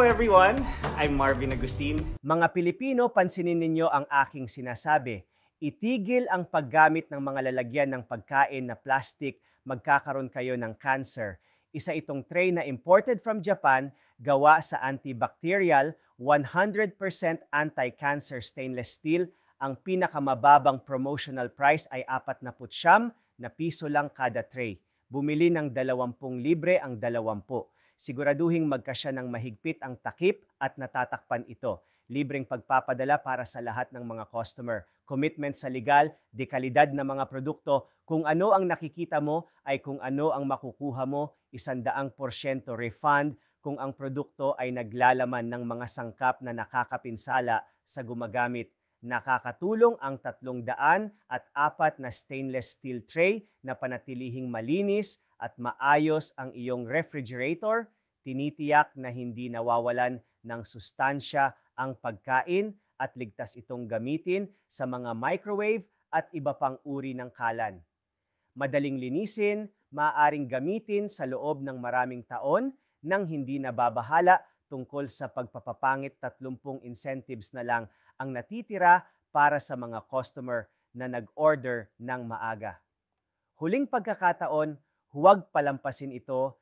Hello everyone! I'm Marvin Agustin. Mga Pilipino, pansinin ninyo ang aking sinasabi. Itigil ang paggamit ng mga lalagyan ng pagkain na plastic, magkakaroon kayo ng cancer. Isa itong tray na imported from Japan, gawa sa antibacterial, 100% anti-cancer stainless steel. Ang pinakamababang promotional price ay 49 na piso lang kada tray. Bumili ng 20 libre ang 20. Siguraduhing magkasya ng mahigpit ang takip at natatakpan ito. Libreng pagpapadala para sa lahat ng mga customer. Commitment sa legal, dekalidad na mga produkto. Kung ano ang nakikita mo ay kung ano ang makukuha mo, 100% refund kung ang produkto ay naglalaman ng mga sangkap na nakakapinsala sa gumagamit. Nakakatulong ang 304 na stainless steel tray na panatilihing malinis at maayos ang iyong refrigerator. Tinitiyak na hindi nawawalan ng sustansya ang pagkain at ligtas itong gamitin sa mga microwave at iba pang uri ng kalan. Madaling linisin, maaaring gamitin sa loob ng maraming taon nang hindi nababahala. Tungkol sa pagpapapangit, 30 incentives na lang ang natitira para sa mga customer na nag-order ng maaga. Huling pagkakataon, huwag palampasin ito